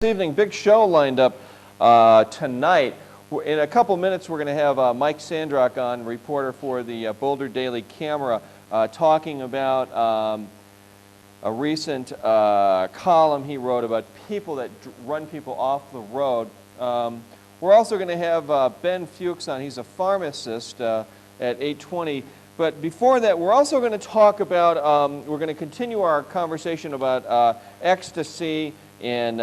Evening, big show lined up tonight. In a couple minutes, we're going to have Mike Sandrock on, reporter for the Boulder Daily Camera, talking about a recent column he wrote about people that run people off the road. We're also going to have Ben Fuchs on. He's a pharmacist at 8:20. But before that, we're also going to talk about, we're going to continue our conversation about ecstasy and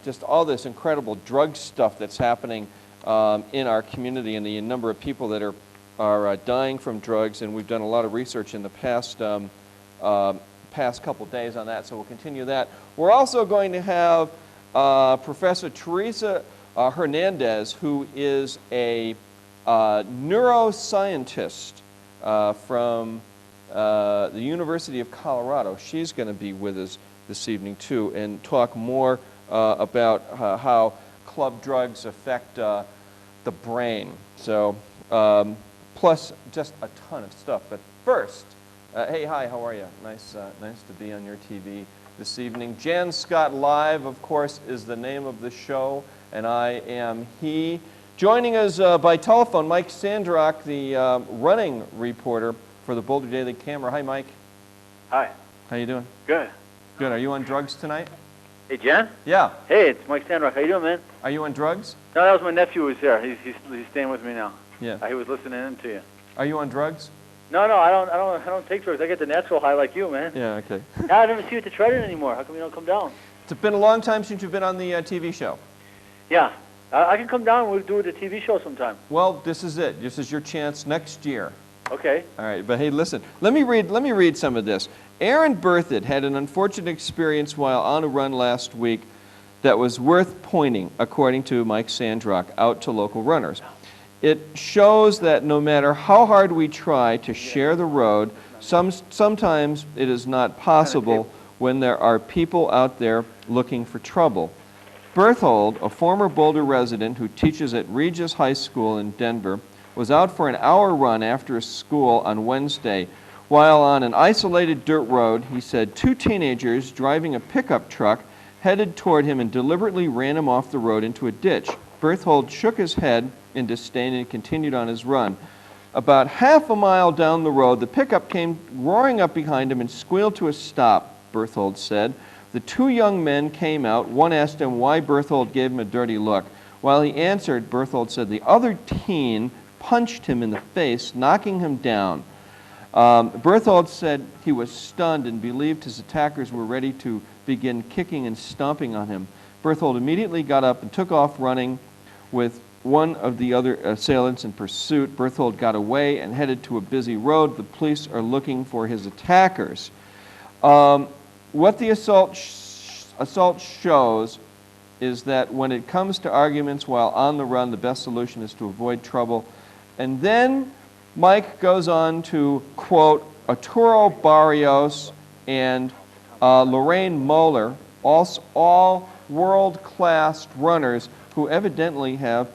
just all this incredible drug stuff that's happening in our community and the number of people that are dying from drugs. And we've done a lot of research in the past couple days on that, so we'll continue that. We're also going to have Professor Terresa Hernandez, who is a neuroscientist from the University of Colorado. She's going to be with us this evening too, and talk more about how club drugs affect the brain. So, plus just a ton of stuff. But first, hey, hi, how are you? Nice to be on your TV this evening. Jann Scott Live, of course, is the name of the show, and I am he. Joining us by telephone, Mike Sandrock, the running reporter for the Boulder Daily Camera. Hi, Mike. Hi. How you doing? Good. Good. Are you on drugs tonight? Hey, Jen? Yeah. Hey, it's Mike Sandrock. How you doing, man? Are you on drugs? No, that was my nephew who was there. He's staying with me now. Yeah. He was listening in to you. Are you on drugs? No, I don't take drugs. I get the natural high like you, man. Yeah, okay. I don't see you at the Trident anymore. How come you don't come down? It's been a long time since you've been on the TV show. Yeah. I can come down and we'll do the TV show sometime. Well, this is it. This is your chance next year. Okay. All right, but hey, listen. Let me read some of this. Aaron Berthoud had an unfortunate experience while on a run last week that was worth pointing, according to Mike Sandrock, out to local runners. It shows that no matter how hard we try to share the road, sometimes it is not possible when there are people out there looking for trouble. Berthold, a former Boulder resident who teaches at Regis High School in Denver, was out for an hour run after school on Wednesday. While on an isolated dirt road, he said two teenagers driving a pickup truck headed toward him and deliberately ran him off the road into a ditch. Berthold shook his head in disdain and continued on his run. About half a mile down the road, the pickup came roaring up behind him and squealed to a stop, Berthold said. The two young men came out. One asked him why Berthold gave him a dirty look. While he answered, Berthold said the other teen punched him in the face, knocking him down. Berthold said he was stunned and believed his attackers were ready to begin kicking and stomping on him. Berthold immediately got up and took off running with one of the other assailants in pursuit. Berthold got away and headed to a busy road. The police are looking for his attackers. What the assault shows is that when it comes to arguments while on the run, the best solution is to avoid trouble. And then Mike goes on to quote Arturo Barrios and Lorraine Moeller, all world-class runners who evidently have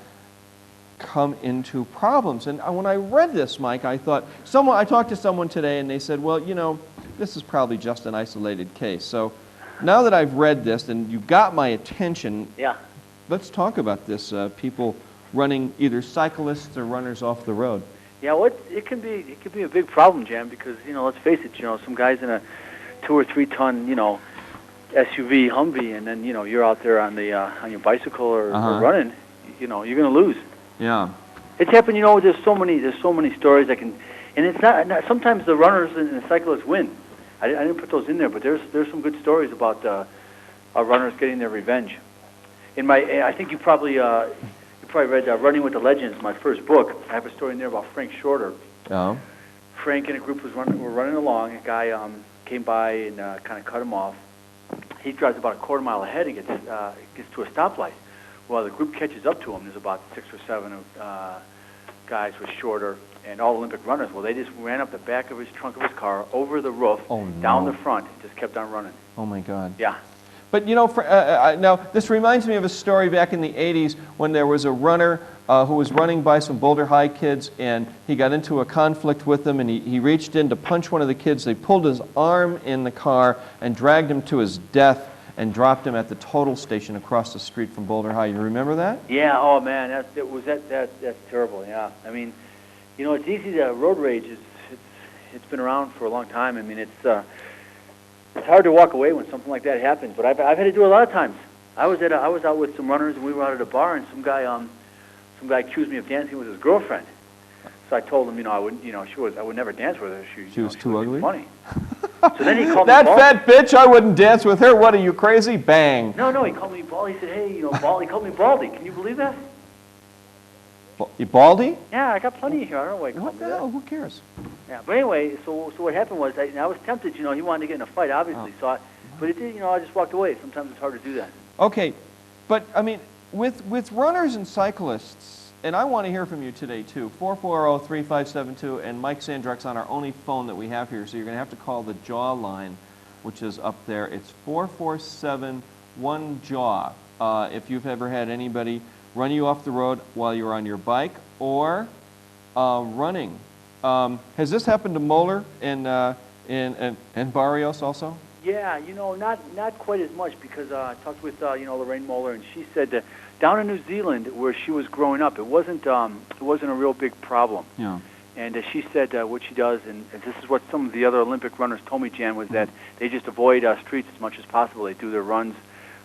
come into problems. And when I read this, Mike, I thought, I talked to someone today and they said, well, you know, this is probably just an isolated case. So now that I've read this and you've got my attention, yeah, let's talk about this, people running either cyclists or runners off the road. Yeah, it can be a big problem, Jan, because, you know, let's face it, you know, some guys in a 2 or 3 ton, you know, SUV Humvee, and then, you know, you're out there on your bicycle or running, you know, you're going to lose. Yeah. It's happened, you know, there's so many stories I can, and it's not sometimes the runners and the cyclists win. I didn't put those in there, but there's some good stories about runners getting their revenge. I think you probably read Running with the Legends, my first book. I have a story in there about Frank Shorter. Oh. Frank and a group were running along. A guy came by and kind of cut him off. He drives about a quarter mile ahead and gets to a stoplight. Well, the group catches up to him. There's about 6 or 7 guys with Shorter and all Olympic runners. Well, they just ran up the back of his trunk of his car, over the roof, down the front, just kept on running. Oh, my God. Yeah. But, you know, now, this reminds me of a story back in the 80s when there was a runner who was running by some Boulder High kids, and he got into a conflict with them, and he reached in to punch one of the kids. They pulled his arm in the car and dragged him to his death. and dropped him at the total station across the street from Boulder High. You remember that? Yeah. Oh man, that's terrible. Yeah. I mean, you know, it's easy to road rage. It's been around for a long time. I mean, it's hard to walk away when something like that happens. But I've had to do it a lot of times. I was out with some runners, and we were out at a bar, and some guy accused me of dancing with his girlfriend. So I told him, you know, I wouldn't, you know, I would never dance with her. She was too ugly? Funny. So then he called that me bald. fat bitch, I wouldn't dance with her. What, are you crazy? Bang. No, he called me bald. He said, hey, you know, bald. He called me Baldy. Can you believe that? You Baldy? Yeah, I got plenty here. I don't know why he called What me the that. hell? Who cares? Yeah, but anyway, so what happened was I was tempted. You know, he wanted to get in a fight, obviously. Oh. But it did. You know, I just walked away. Sometimes it's hard to do that. Okay, but I mean, with runners and cyclists, and I want to hear from you today too. 440-3572, and Mike Sandrock's on our only phone that we have here, so you're going to have to call the Jaw line, which is up there. It's 447-1JAW. If you've ever had anybody run you off the road while you're on your bike or running. Has this happened to Moeller and Barrios also? Yeah, you know, not quite as much because I talked with you know, Lorraine Moeller, and she said that down in New Zealand where she was growing up, it wasn't a real big problem. Yeah. And she said what she does, and this is what some of the other Olympic runners told me, Jann, was that they just avoid streets as much as possible. They do their runs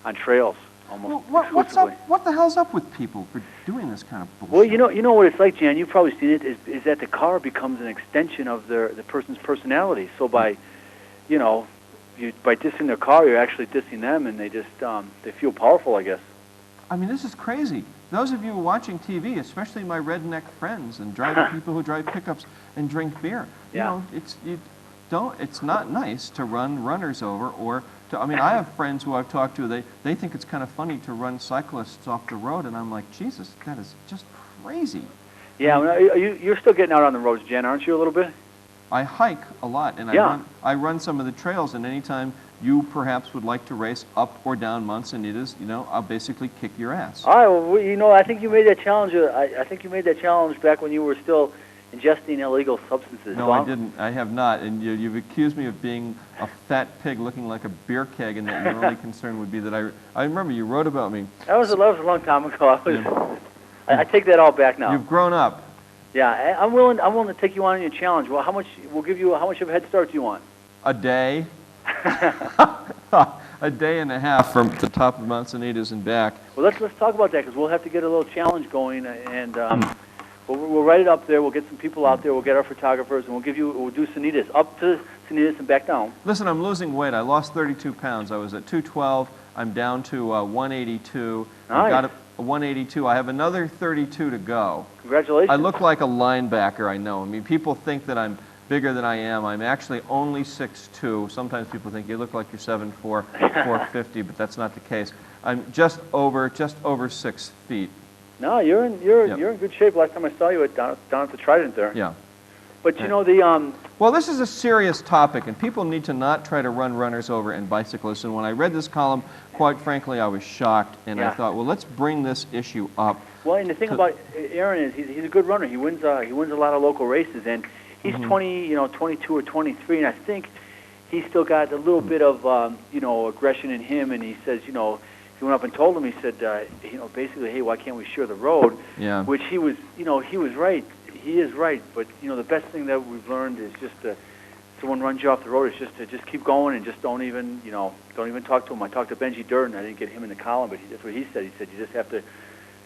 on trails almost exclusively. What the hell's up with people for doing this kind of bullshit? Well, you know what it's like, Jann. You've probably seen it. Is that the car becomes an extension of the person's personality. So by, you know, by dissing their car, you're actually dissing them, and they just they feel powerful, I guess. I mean, this is crazy. Those of you watching TV, especially my redneck friends and people who drive pickups and drink beer, you know, it's not nice to run runners over or to, I mean, I have friends who I've talked to, they think it's kind of funny to run cyclists off the road, and I'm like, Jesus, that is just crazy. Yeah, well, you're still getting out on the roads, Jann, aren't you, a little bit? I hike a lot, and I run some of the trails, and anytime you perhaps would like to race up or down Manzanitas, you know, I'll basically kick your ass. All right, well, you know, I think you made that challenge. I think you made that challenge back when you were still ingesting illegal substances. No, I didn't. I have not. And you've accused me of being a fat pig looking like a beer keg, and that your only concern would be that I remember you wrote about me. That was a long time ago. I take that all back now. You've grown up. Yeah, I'm willing to take you on your challenge. Well, how much of a head start do you want? A day. A day and a half from the top of Manzanitas and back. Well, let's talk about that, because we'll have to get a little challenge going, and we'll write it up there. We'll get some people out there. We'll get our photographers, and we'll do Sanitas up to Sanitas and back down. Listen, I'm losing weight. I lost 32 pounds. I was at 212. I'm down to 182. Nice. I've got a 182. I have another 32 to go. Congratulations. I look like a linebacker, I know. I mean, people think that I'm bigger than I am. I'm actually only 6'2". Sometimes people think you look like you're 7'4", 450, but that's not the case. I'm just over 6 feet. No, you're in good shape. Last time I saw you down at the Trident there. Yeah. But you know the Well, this is a serious topic, and people need to not try to run runners over and bicyclists. And when I read this column, quite frankly, I was shocked, and I thought, well, let's bring this issue up. Well, and the thing about Aaron is he's a good runner. He wins a lot of local races, and he's 22 or 23, and I think he's still got a little bit of aggression in him. And he says, he went up and told him, he said, basically, hey, why can't we share the road? Yeah. Which he was right. He is right, but the best thing that we've learned is just someone runs you off the road, is just to just keep going and just don't even talk to him. I talked to Benji Durden. I didn't get him in the column, but that's what he said. He said you just have to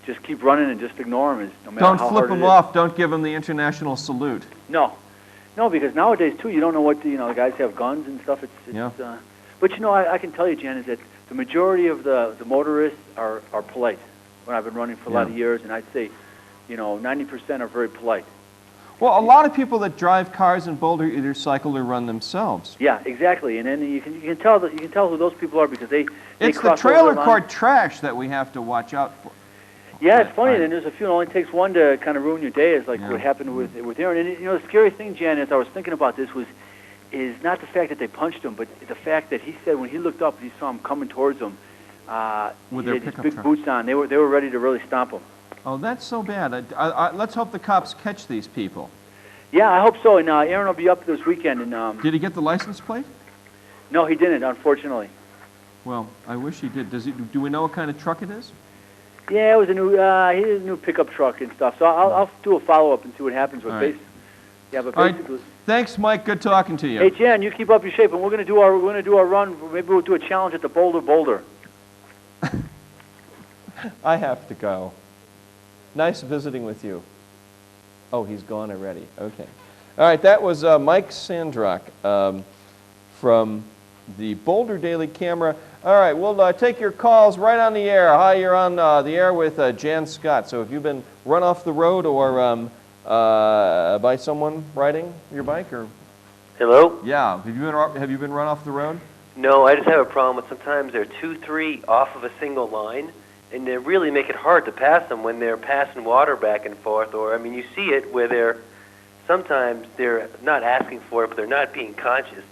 just keep running and just ignore him, no matter how hard it is. Don't flip him off. Don't give him the international salute. No, because nowadays too, you don't know what the guys have guns and stuff. But I can tell you, Jann, is that the majority of the motorists are polite. When I've been running for a lot of years, and I'd say 90% are very polite. Well, a lot of people that drive cars in Boulder either cycle or run themselves. Yeah, exactly. And then you can tell who those people are, because they it's cross the trailer over the court trash that we have to watch out for. Yeah, it's funny. Then there's a few. It only takes one to kind of ruin your day. It's like what happened with Aaron. And the scary thing, Jann, as I was thinking about this, is not the fact that they punched him, but the fact that he said when he looked up and he saw him coming towards him with their his pickup big truck. boots on, they were ready to really stomp him. Oh, that's so bad. Let's hope the cops catch these people. Yeah, I hope so. And Aaron will be up this weekend. And did he get the license plate? No, he didn't, unfortunately. Well, I wish he did. Do we know what kind of truck it is? Yeah, it was a new. He has a new pickup truck and stuff. So I'll do a follow up and see what happens with base. Yeah, but basically. Right. Thanks, Mike. Good talking to you. Hey, Jann, you keep up your shape, and we're gonna do our run. Maybe we'll do a challenge at the Boulder. I have to go. Nice visiting with you. Oh, he's gone already. Okay. All right, that was Mike Sandrock from the Boulder Daily Camera. All right, we'll take your calls right on the air. Hi, you're on the air with Jann Scott. So have you been run off the road or by someone riding your bike? Or? Hello? Yeah. Have you been run off the road? No, I just have a problem with sometimes they're 2, 3 off of a single line, and they really make it hard to pass them when they're passing water back and forth. Or, I mean, you see it where sometimes they're not asking for it, but they're not being conscious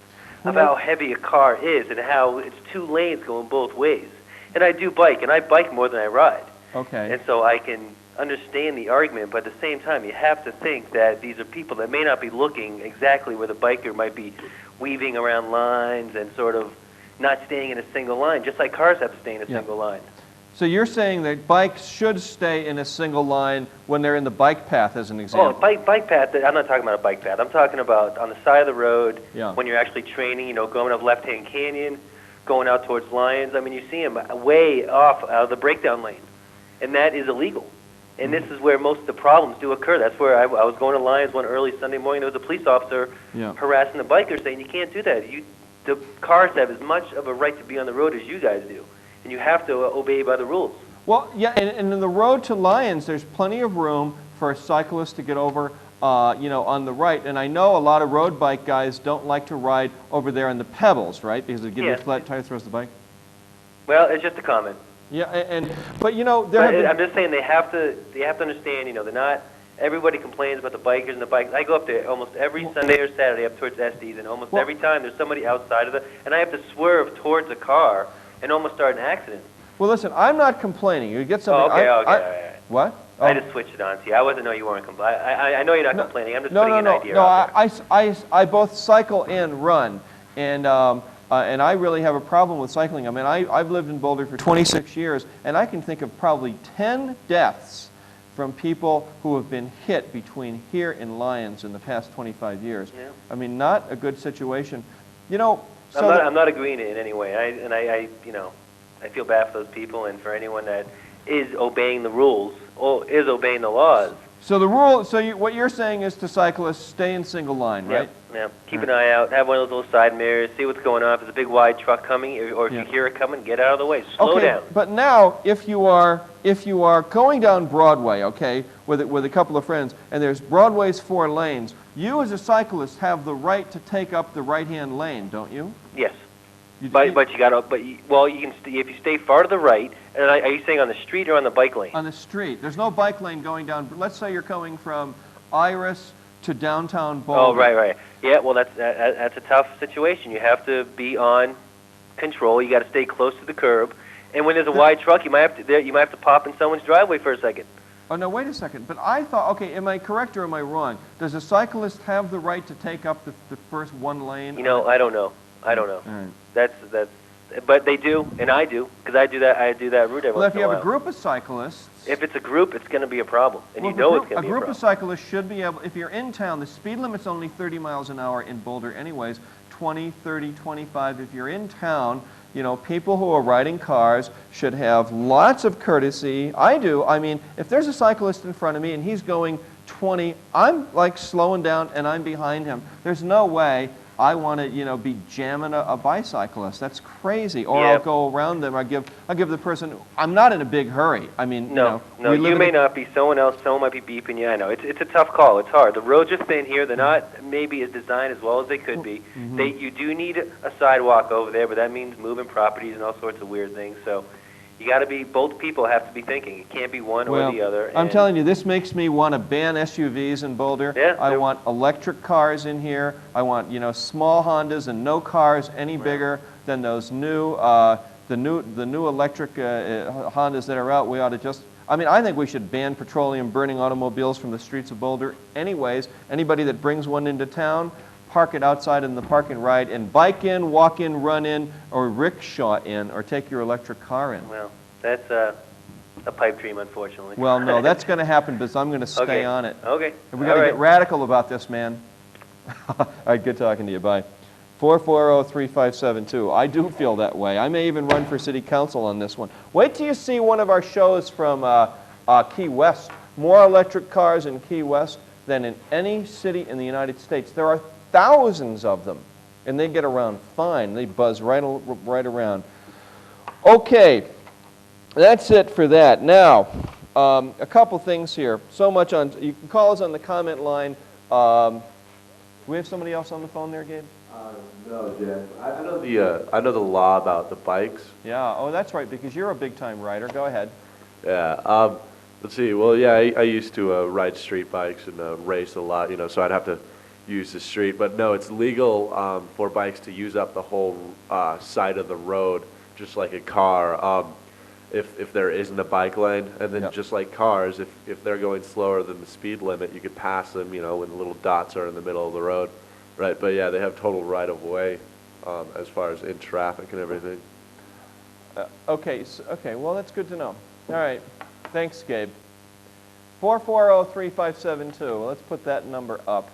of how heavy a car is and how it's 2 lanes going both ways. And I do bike, and I bike more than I ride. Okay. And so I can understand the argument, but at the same time, you have to think that these are people that may not be looking exactly where the biker might be weaving around lines and sort of not staying in a single line, just like cars have to stay in a single line. So you're saying that bikes should stay in a single line when they're in the bike path, as an example? Oh, bike path, I'm not talking about a bike path. I'm talking about on the side of the road when you're actually training, going up Left-Hand Canyon, going out towards Lions. I mean, you see them way off out of the breakdown lane, and that is illegal. And this is where most of the problems do occur. That's where I was going to Lions one early Sunday morning. There was a police officer harassing the biker saying, you can't do that. The cars have as much of a right to be on the road as you guys do. And you have to obey by the rules. Well, yeah, and in the road to Lions, there's plenty of room for a cyclist to get over, on the right. And I know a lot of road bike guys don't like to ride over there on the pebbles, right? Because it gives you a flat tire, throws the bike. Well, it's just a comment. Yeah, but I'm just saying they have to understand. They're not. Everybody complains about the bikers and the bikes. I go up there almost every Sunday or Saturday up towards Estes, and almost every time there's somebody outside of and I have to swerve towards a car and almost start an accident. Well, listen, I'm not complaining. You get something. Okay, all right. What? I just switched it on to you. I wasn't know you weren't complaining. I know you're not complaining. I'm just putting an idea out there. I both cycle and run, and I really have a problem with cycling. I mean, I've lived in Boulder for 26 years, and I can think of probably 10 deaths from people who have been hit between here and Lions in the past 25 years. Yeah. I mean, not a good situation. I'm not agreeing in any way. I feel bad for those people and for anyone that is obeying the rules or is obeying the laws. So what you're saying is to cyclists, stay in single line, right? Yeah. Keep an eye out. Have one of those little side mirrors. See what's going on. If there's a big wide truck coming, or if you hear it coming, get out of the way. Slow down. But now, if you are going down Broadway, okay, with a couple of friends, and there's Broadway's 4 lanes, you as a cyclist have the right to take up the right-hand lane, don't you? Yes. But you gotta. You can. If you stay far to the right, and are you saying on the street or on the bike lane? On the street. There's no bike lane going down. Let's say you're coming from Iris to downtown Boulder. Oh, right. Yeah. Well, that's a tough situation. You have to be on control. You got to stay close to the curb. And when there's a wide truck, you might have to pop in someone's driveway for a second. Oh, no, wait a second. But I thought, okay, am I correct or am I wrong? Does a cyclist have the right to take up the first 1 lane? I don't know. All right. But they do, and I do, because I do that route every once in a while. Well, if you have a group of cyclists... If it's a group, it's going to be a problem, and it's going to be a problem. A group of cyclists should be able, if you're in town, the speed limit's only 30 miles an hour in Boulder anyways, 20, 30, 25. If you're in town, people who are riding cars should have lots of courtesy. I do. I mean, if there's a cyclist in front of me and he's going 20, I'm like slowing down and I'm behind him. There's no way I want to, be jamming a bicyclist. That's crazy. Or I'll go around them. I give the person. I'm not in a big hurry. I mean, no, you may not be. Someone might be beeping you. I know it's a tough call. It's hard. The roads are thin here. They're not maybe as designed as well as they could be. Mm-hmm. You do need a sidewalk over there, but that means moving properties and all sorts of weird things. So. You got to be, both people have to be thinking. It can't be one or the other. I'm telling you, this makes me want to ban SUVs in Boulder. Yeah, I want electric cars in here. I want, small Hondas and no cars any bigger than those new, the new electric Hondas that are out. We ought to I think we should ban petroleum burning automobiles from the streets of Boulder anyways. Anybody that brings one into town, park it outside in the park and ride, and bike in, walk in, run in, or rickshaw in, or take your electric car in. Well, that's a pipe dream, unfortunately. Well, no, that's going to happen because I'm going to stay Okay. on it. Okay. And we got to get radical about this, man. All right, good talking to you. Bye. 440-3572. I do feel that way. I may even run for city council on this one. Wait till you see one of our shows from Key West. More electric cars in Key West than in any city in the United States. There are thousands of them, and they get around fine. They buzz right around. Okay, that's it for that. Now, a couple things here. So much on. You can call us on the comment line. Do we have somebody else on the phone there, Gabe? No, Jen. I know the law about the bikes. Yeah. Oh, that's right. Because you're a big-time rider. Go ahead. Yeah. Let's see. Well, yeah, I used to ride street bikes and race a lot. So I'd have to use the street. But no, it's legal for bikes to use up the whole side of the road, just like a car. If there isn't a bike lane, and then just like cars, if they're going slower than the speed limit, you could pass them, when the little dots are in the middle of the road, right? But yeah, they have total right of way as far as in traffic and everything. Okay, well, that's good to know. All right, thanks, Gabe. 440-3572. Well, let's put that number up.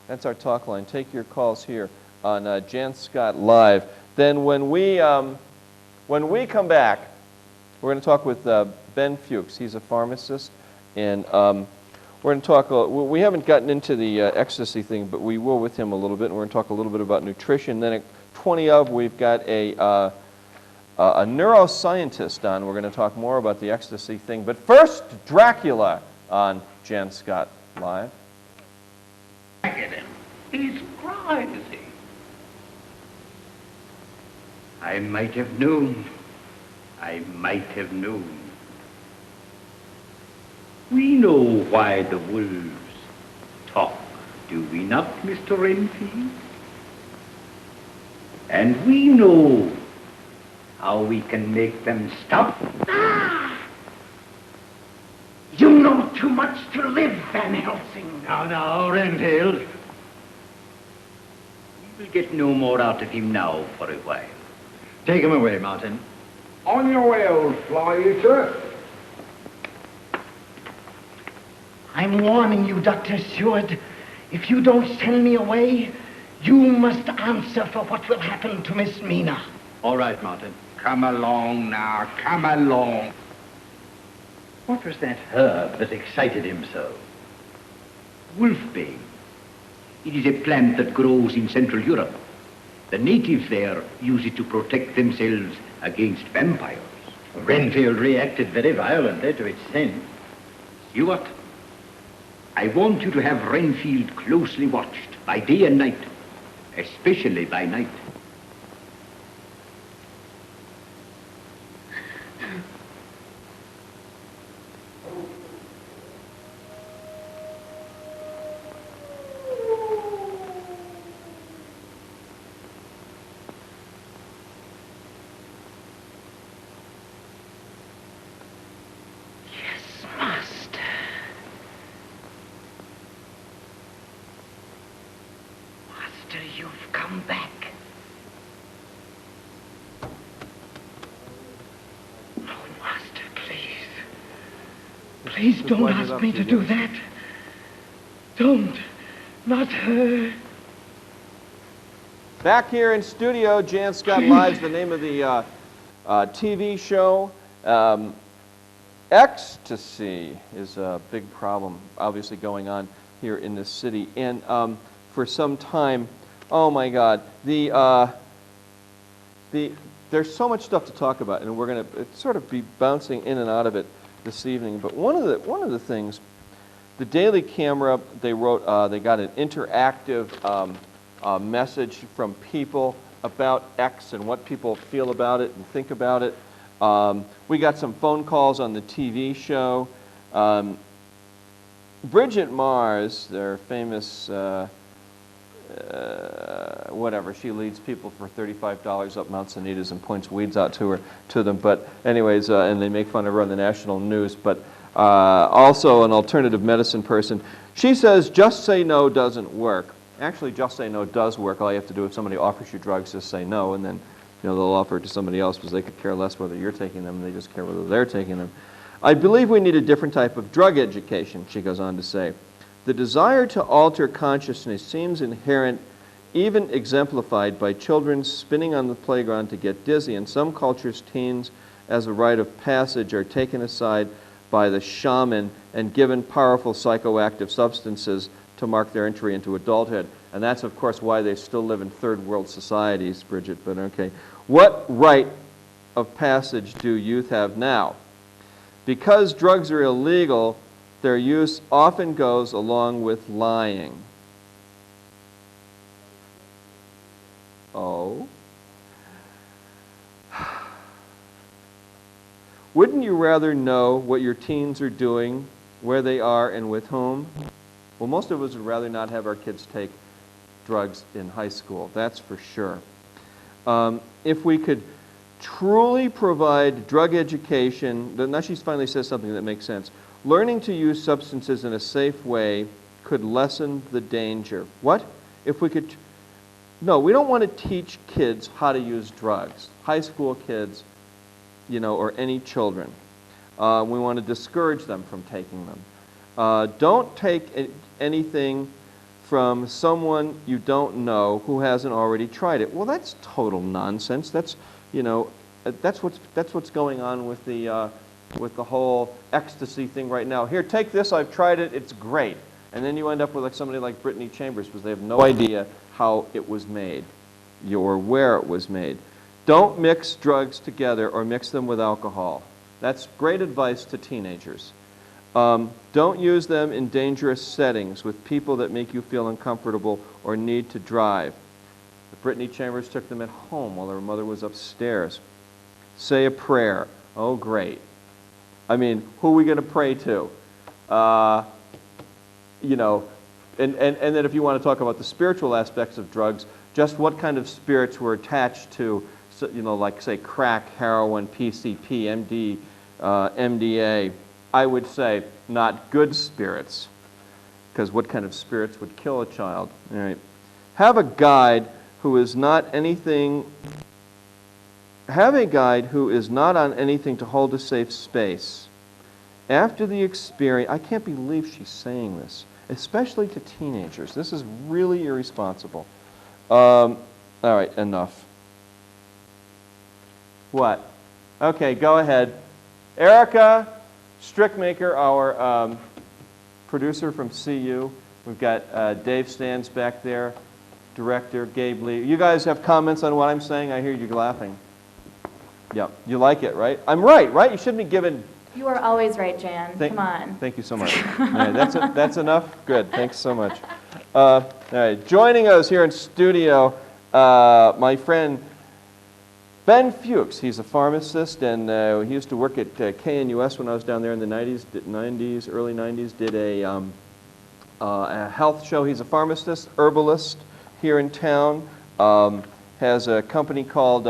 That's our talk line. Take your calls here on Jann Scott Live. Then when we come back, we're going to talk with Ben Fuchs. He's a pharmacist, and we're going to talk. We haven't gotten into the ecstasy thing, but we will with him a little bit. And we're going to talk a little bit about nutrition. Then at 20 of, we've got a neuroscientist on. We're going to talk more about the ecstasy thing. But first, Dracula on Jann Scott Live. Look at him. He's crazy. I might have known. I might have known. We know why the wolves talk, do we not, Mr. Renfield? And we know how we can make them stop. Ah! You know too much to live, Van Helsing. Now, Renfield. We will get no more out of him now for a while. Take him away, Martin. On your way, old fly-eater. I'm warning you, Dr. Seward. If you don't send me away, you must answer for what will happen to Miss Mina. All right, Martin. Come along now, come along. What was that herb that excited him so? Wolfbane. It is a plant that grows in Central Europe. The natives there use it to protect themselves against vampires. Renfield reacted very violently to its scent. Stewart, I want you to have Renfield closely watched by day and night, especially by night. You've come back. Oh, Master, please. Please don't ask me to do that. Don't. Not her. Back here in studio, Jann Scott Live's the name of the TV show. Ecstasy is a big problem, obviously, going on here in this city. And for some time, oh my God, there's so much stuff to talk about, and we're going to sort of be bouncing in and out of it this evening. But one of the things, the Daily Camera, they wrote, they got an interactive message from people about X and what people feel about it and think about it. We got some phone calls on the TV show. Bridget Mars, their famous, whatever, she leads people for $35 up Mount Sanitas and points weeds out to them. But anyways, and they make fun of her on the national news. But also an alternative medicine person. She says, just say no doesn't work. Actually, just say no does work. All you have to do if somebody offers you drugs, just say no, and then they'll offer it to somebody else because they could care less whether you're taking them, and they just care whether they're taking them. I believe we need a different type of drug education, she goes on to say. The desire to alter consciousness seems inherent, even exemplified by children spinning on the playground to get dizzy. In some cultures, teens, as a rite of passage, are taken aside by the shaman and given powerful psychoactive substances to mark their entry into adulthood. And that's, of course, why they still live in third world societies, Bridget, but okay. What rite of passage do youth have now? Because drugs are illegal, their use often goes along with lying. Oh? Wouldn't you rather know what your teens are doing, where they are, and with whom? Well, most of us would rather not have our kids take drugs in high school, that's for sure. If we could truly provide drug education, now she finally says something that makes sense. Learning to use substances in a safe way could lessen the danger. What? If we could... No, we don't want to teach kids how to use drugs. High school kids, you know, or any children. We want to discourage them from taking them. Don't take anything from someone you don't know who hasn't already tried it. Well, that's total nonsense. That's, you know, that's what's going on with the whole ecstasy thing right now. Here, take this. I've tried it. It's great. And then you end up with like somebody like Brittany Chambers because they have no idea how it was made or where it was made. Don't mix drugs together or mix them with alcohol. That's great advice to teenagers. Don't use them in dangerous settings with people that make you feel uncomfortable or need to drive. Brittany Chambers took them at home while her mother was upstairs. Say a prayer. Oh, great. I mean, who are we going to pray to? You know, and then if you want to talk about the spiritual aspects of drugs, just what kind of spirits were attached to, you know, like, say, crack, heroin, PCP, MDA. I would say not good spirits, because what kind of spirits would kill a child? All right. Have a guide who is not anything... Have a guide who is not on anything to hold a safe space. After the experience... I can't believe she's saying this, especially to teenagers. This is really irresponsible. All right, enough. What? Okay, go ahead. Erica Strickmaker, our producer from CU. We've got Dave Stans back there, director, Gabe Lee. You guys have comments on what I'm saying? I hear you laughing. Yeah, you like it, right? I'm right? You shouldn't be given... You are always right, Jan. Come on. Thank you so much. All right, that's enough? Good, thanks so much. All right, joining us here in studio, my friend Ben Fuchs. He's a pharmacist, and he used to work at KNUS when I was down there in the early 90s, did a health show. He's a pharmacist, herbalist here in town, has a company called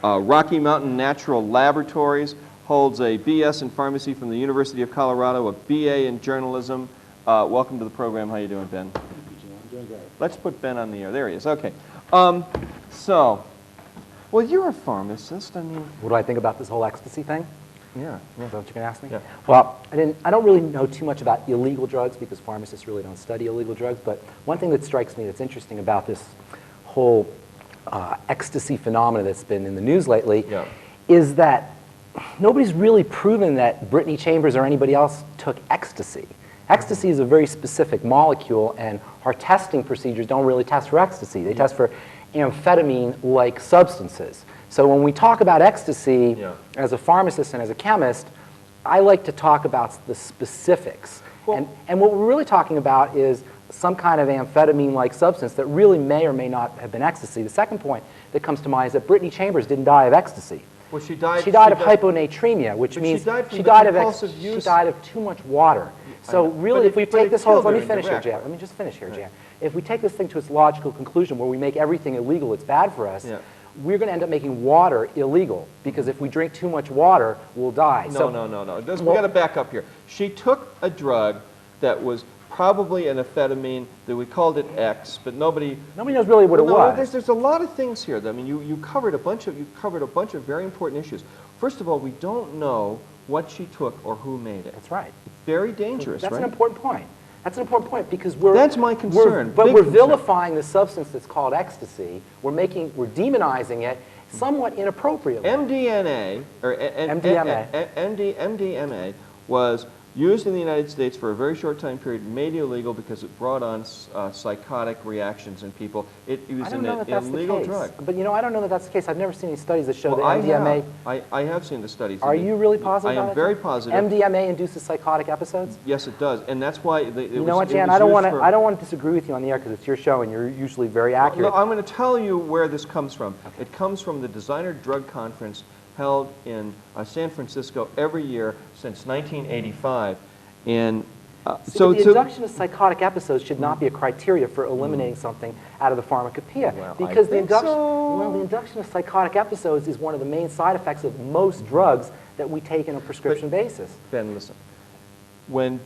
Rocky Mountain Natural Laboratories, holds a BS in pharmacy from the University of Colorado, a BA in journalism. Welcome to the program. How you doing, Ben? Thank you, John. I'm doing great. Let's put Ben on the air. There he is. Okay. Well, you're a pharmacist. I mean... What do I think about this whole ecstasy thing? Yeah. Is that what you're going to ask me? Yeah. Well, I don't really know too much about illegal drugs because pharmacists really don't study illegal drugs, but one thing that strikes me that's interesting about this whole ecstasy phenomena that's been in the news lately is that nobody's really proven that Brittany Chambers or anybody else took ecstasy. Ecstasy is a very specific molecule, and our testing procedures don't really test for ecstasy. They test for amphetamine-like substances. So when we talk about ecstasy, as a pharmacist and as a chemist, I like to talk about the specifics. Well, and what we're really talking about is some kind of amphetamine-like substance that really may or may not have been ecstasy. The second point that comes to mind is that Brittany Chambers didn't die of ecstasy. Well, she died of hyponatremia, which means she died of too much water. So really, if we take this whole, let me finish here, Jan. Let me just finish here, Jan. If we take this thing to its logical conclusion, where we make everything illegal, it's bad for us. We're going to end up making water illegal because if we drink too much water, we'll die. No. We got to back up here. She took a drug that was probably an amphetamine that we called it X, but nobody knows really what it was. There's a lot of things here. I mean, you covered a bunch of very important issues. First of all, we don't know what she took or who made it. That's right. It's very dangerous. That's right? an important point. That's an important point because that's my concern. We're vilifying the substance that's called ecstasy. We're demonizing it somewhat inappropriately. MDMA was used in the United States for a very short time period, made illegal because it brought on psychotic reactions in people. It was an illegal drug. But I don't know that that's the case. I've never seen any studies that show that MDMA... I have seen the studies. Are you really positive I am very positive. MDMA induces psychotic episodes? Yes, it does. And that's why You know what, Jan? I don't want to disagree with you on the air because it's your show and you're usually very accurate. No, I'm going to tell you where this comes from. Okay. It comes from the Designer Drug Conference held in San Francisco every year since 1985. And the induction of psychotic episodes should not be a criteria for eliminating something out of the pharmacopoeia. Well, because the induction of psychotic episodes is one of the main side effects of most drugs that we take on a prescription basis. Ben, listen. When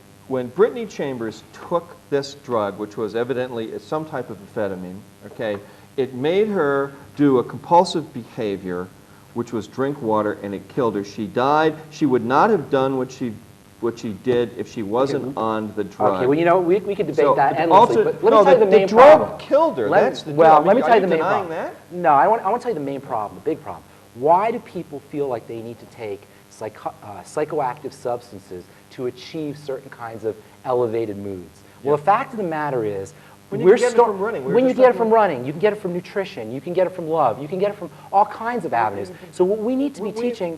Brittany Chambers took this drug, which was evidently some type of amphetamine, okay, it made her do a compulsive behavior, which was drink water, and it killed her. She died. She would not have done what she did if she wasn't on the drug. Okay, well, we could debate that endlessly, but let me tell you the main problem. The drug killed her. Let me tell you the main problem. That? No, I want to tell you the main problem, the big problem. Why do people feel like they need to take psychoactive substances to achieve certain kinds of elevated moods? Well, the fact of the matter is, when you get it from running. When you get it from running, you can get it from nutrition, you can get it from love, you can get it from all kinds of avenues. So what we need to be teaching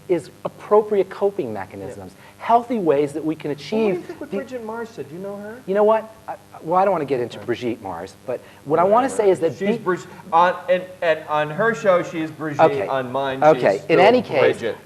is appropriate coping mechanisms, healthy ways that we can achieve. Well, what do you think what Bridget Mars said? Do you know her? You know what? I don't want to get into Brigitte Mars, but what I want to say is that she's on her show she's Brigitte. Okay. On mine she's in any case, Bridget.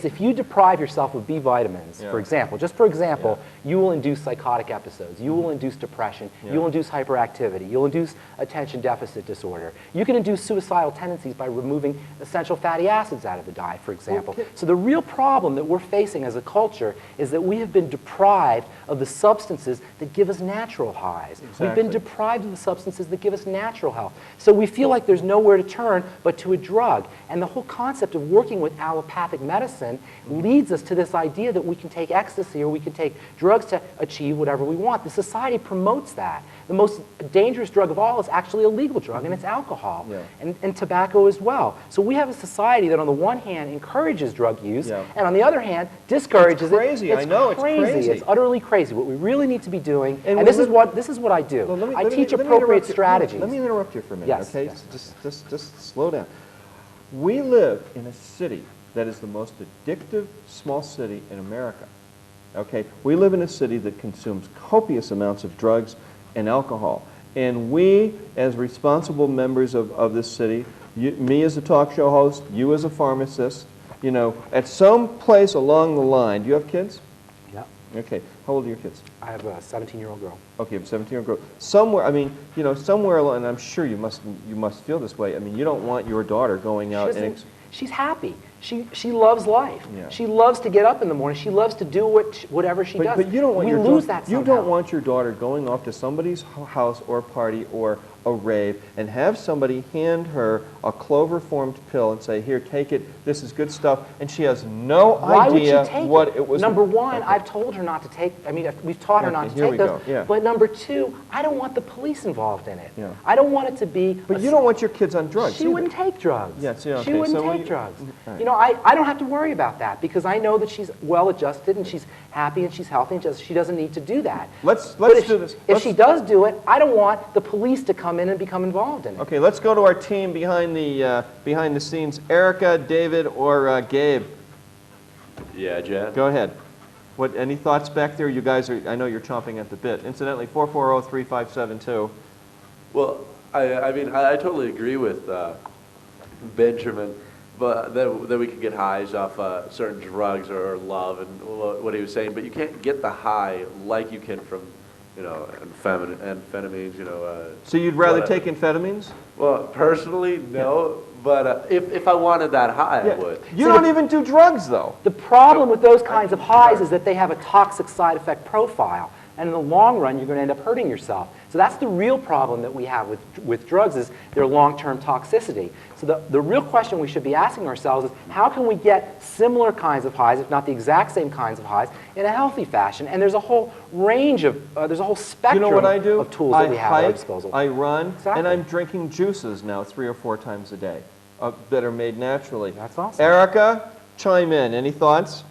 If you deprive yourself of B vitamins, for example, you will induce psychotic episodes. You will induce depression. You will induce hyperactivity. You'll induce attention deficit disorder. You can induce suicidal tendencies by removing essential fatty acids out of the diet, for example. Okay. So the real problem that we're facing as a culture is that we have been deprived of the substances that give us natural highs. Exactly. We've been deprived of the substances that give us natural health. So we feel like there's nowhere to turn but to a drug. And the whole concept of working with allopathic medicine leads us to this idea that we can take ecstasy or we can take drugs to achieve whatever we want. The society promotes that. The most dangerous drug of all is actually a legal drug, and it's alcohol, and tobacco as well. So we have a society that on the one hand encourages drug use, and on the other hand discourages it. It's crazy. I know, it's crazy. It's utterly crazy. What we really need to be doing, and this is what I do. Well, I teach appropriate strategies. Let me interrupt you for a minute, yes, okay? Yes. Just slow down. We live in a city that is the most addictive small city in America, okay? We live in a city that consumes copious amounts of drugs and alcohol. And we, as responsible members of this city, me as a talk show host, you as a pharmacist, at some place along the line, do you have kids? Yeah. Okay. How old are your kids? I have a 17-year-old girl. Okay, you have a 17-year-old girl. Somewhere, somewhere along, and I'm sure you must feel this way. You don't want your daughter going out and... She's happy. She loves life. Yeah. She loves to get up in the morning. She loves to do whatever she does. But you don't want you don't want your daughter going off to somebody's house or party or a rave and have somebody hand her a clover-formed pill and say, "Here, take it. This is good stuff," and she has no idea what it was. Number one, I've told her not to take. We've taught her not to take those. Yeah. But number two, I don't want the police involved in it. Yeah. I don't want it to be. But you don't want your kids on drugs. She wouldn't take drugs. Yes, yeah, okay. She wouldn't take drugs. Right. I don't have to worry about that because I know that she's well-adjusted and she's happy and she's healthy and she doesn't need to do that. Let's do this. If she does do it, I don't want the police to come in and become involved in it. Okay, let's go to our team behind the scenes. Erica, David, or Gabe? Yeah, Jan? Go ahead. Any thoughts back there? You guys I know you're chomping at the bit. Incidentally, 440-3572. Well, I totally agree with Benjamin, but that we can get highs off certain drugs or love and what he was saying, but you can't get the high like you can from, amphetamines, So you'd rather take amphetamines? Well, personally, no, but if I wanted that high, I would. You don't even do drugs, though. The problem with those kinds of highs is that they have a toxic side effect profile. and in the long run, you're going to end up hurting yourself. So that's the real problem that we have with drugs, is their long-term toxicity. So the real question we should be asking ourselves is, how can we get similar kinds of highs, if not the exact same kinds of highs, in a healthy fashion? And there's a whole range of, there's a whole spectrum you know what I do? of tools that we have at our hike, disposal. I run, Exactly. and I'm drinking juices now 3 or 4 times a day that are made naturally. That's awesome. Erica, chime in. Any thoughts?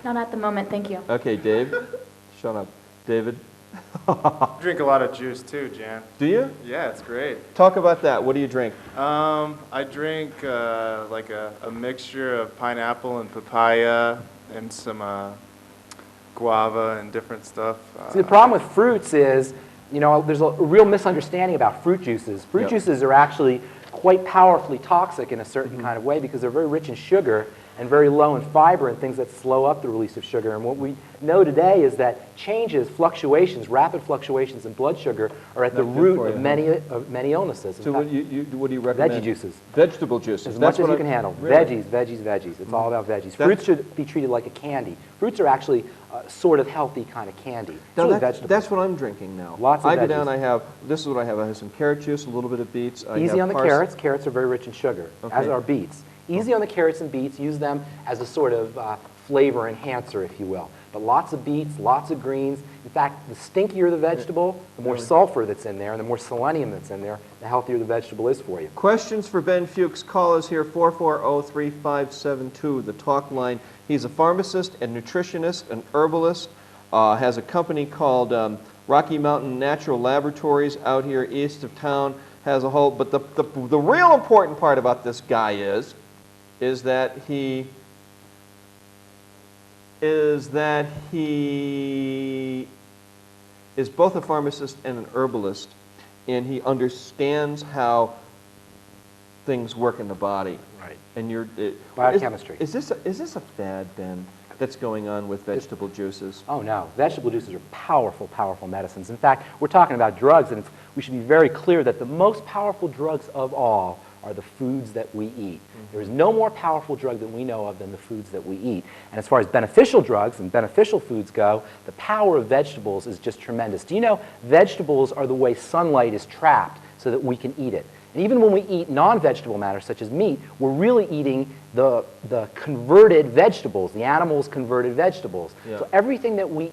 Not at the moment, thank you. Okay, Dave. Shut up. David? Drink a lot of juice too, Jan. Do you? Yeah, it's great. Talk about that. What do you drink? I drink like a mixture of pineapple and papaya and some guava and different stuff. See, the problem with fruits is, you know, there's a real misunderstanding about fruit juices. Fruit juices are actually quite powerfully toxic in a certain kind of way because they're very rich in sugar and very low in fiber and things that slow up the release of sugar. And what we know today is that changes, fluctuations, rapid fluctuations in blood sugar are at the root of many illnesses. So what do you recommend? Veggie juices. Vegetable juices. As much as you can handle. Really? Veggies. It's all about veggies. Fruits should be treated like a candy. Fruits are actually sort of healthy kind of candy. It's Now really that's, vegetables. that's what I'm drinking now. Lots of I go veggies. down, this is what I have. I have some carrot juice, a little bit of beets. Easy on the carrots. Carrots are very rich in sugar, Okay. as are beets. Easy on the carrots and beets. Use them as a sort of flavor enhancer, if you will. But lots of beets, lots of greens. In fact, the stinkier the vegetable, the more sulfur that's in there, and the more selenium that's in there, the healthier the vegetable is for you. Questions for Ben Fuchs. Call us here, 440-3572, the talk line. He's a pharmacist and nutritionist, an herbalist, has a company called Rocky Mountain Natural Laboratories out here east of town, has a whole, but the real important part about this guy is that he is both a pharmacist and an herbalist, and he understands how things work in the body. Right. And Biochemistry. Is this a fad, Ben, that's going on with vegetable juices? Oh, no. Vegetable juices are powerful, powerful medicines. In fact, we're talking about drugs, and we should be very clear that the most powerful drugs of all are the foods that we eat. There is no more powerful drug that we know of than the foods that we eat. And as far as beneficial drugs and beneficial foods go, the power of vegetables is just tremendous. Do you know vegetables are the way sunlight is trapped so that we can eat it? And even when we eat non-vegetable matter, such as meat, we're really eating the converted vegetables, the animal's converted vegetables. Yeah. So everything that we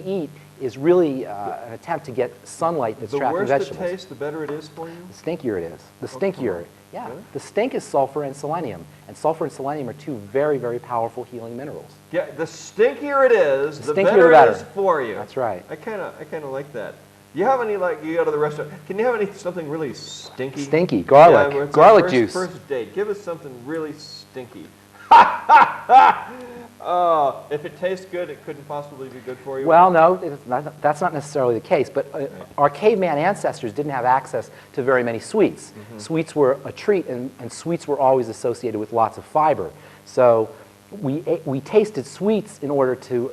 eat is really an attempt to get sunlight that's trapped in vegetables. The worse the taste, the better it is for you? The stinkier it is. The stinkier. Yeah. Really? The stink is sulfur and selenium. And sulfur and selenium are two very, very powerful healing minerals. Yeah, the stinkier it is, the stinkier better the better. it is for you. That's right. I kind of like that. You have any, like, you go to the restaurant, can you have something really stinky? Stinky. Garlic. Yeah, it's garlic our juice. First date. Give us something really stinky. If it tastes good, it couldn't possibly be good for you? Well, no, that's not necessarily the case. But our caveman ancestors didn't have access to very many sweets. Mm-hmm. Sweets were a treat, and sweets were always associated with lots of fiber. So we tasted sweets in order to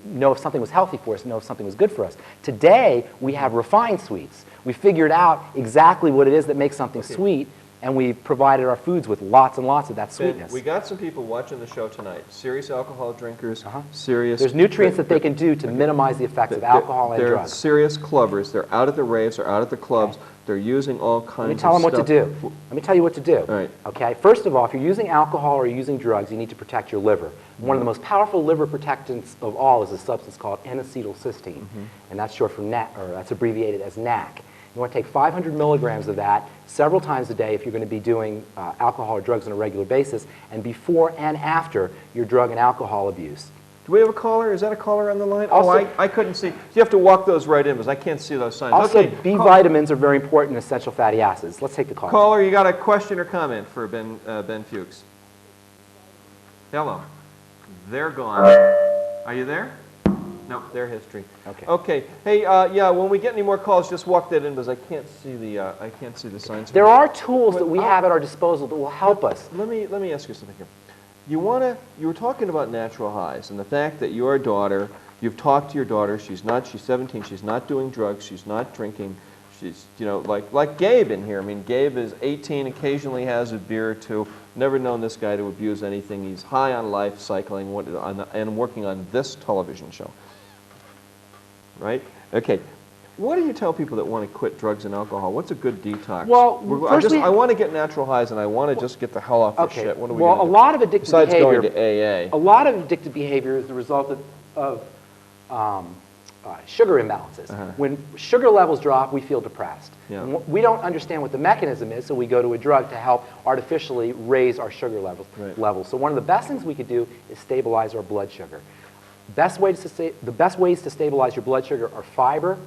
know if something was healthy for us, know if something was good for us. Today, we have refined sweets. We figured out exactly what it is that makes something sweet, and we provided our foods with lots and lots of that sweetness. We got some people watching the show tonight, serious alcohol drinkers, serious... There's nutrients that they can do to minimize the effects of alcohol and drugs. They're serious clubbers. They're out at the raves, they're out at the clubs, they're using all kinds of stuff. Let me tell them what to do. Let me tell you what to do. All right. Okay? First of all, if you're using alcohol or using drugs, you need to protect your liver. One of the most powerful liver protectants of all is a substance called N-acetylcysteine, and that's short for NAC, or that's abbreviated as NAC. You want to take 500 milligrams of that several times a day if you're going to be doing alcohol or drugs on a regular basis, and before and after your drug and alcohol abuse. Do we have a caller? Is that a caller on the line? Also, I couldn't see. You have to walk those right in because I can't see those signs. Also, okay, B vitamins are very important in essential fatty acids. Let's take the call. Caller, you got a question or comment for Ben Fuchs? Hello. They're gone. Are you there? No, their history. Okay. Okay. Hey, yeah. When we get any more calls, just walk that in because I can't see the signs. There are tools that we have at our disposal that will help us. Let me ask you something here. You were talking about natural highs and the fact that your daughter, you've talked to your daughter. She's 17. She's not doing drugs. She's not drinking. She's, like Gabe in here. I mean, Gabe is 18. Occasionally has a beer or two. Never known this guy to abuse anything. He's high on life, cycling, and working on this television show. right? Okay. What do you tell people that want to quit drugs and alcohol? What's a good detox? Well, I want to get natural highs and I want to just get the hell off the shit. What are we gonna do? A lot of addictive besides behavior, going to AA? A lot of addictive behavior is the result of sugar imbalances. When sugar levels drop, we feel depressed. Yeah. And we don't understand what the mechanism is, so we go to a drug to help artificially raise our sugar levels. So one of the best things we could do is stabilize our blood sugar. The best ways to stabilize your blood sugar are fiber,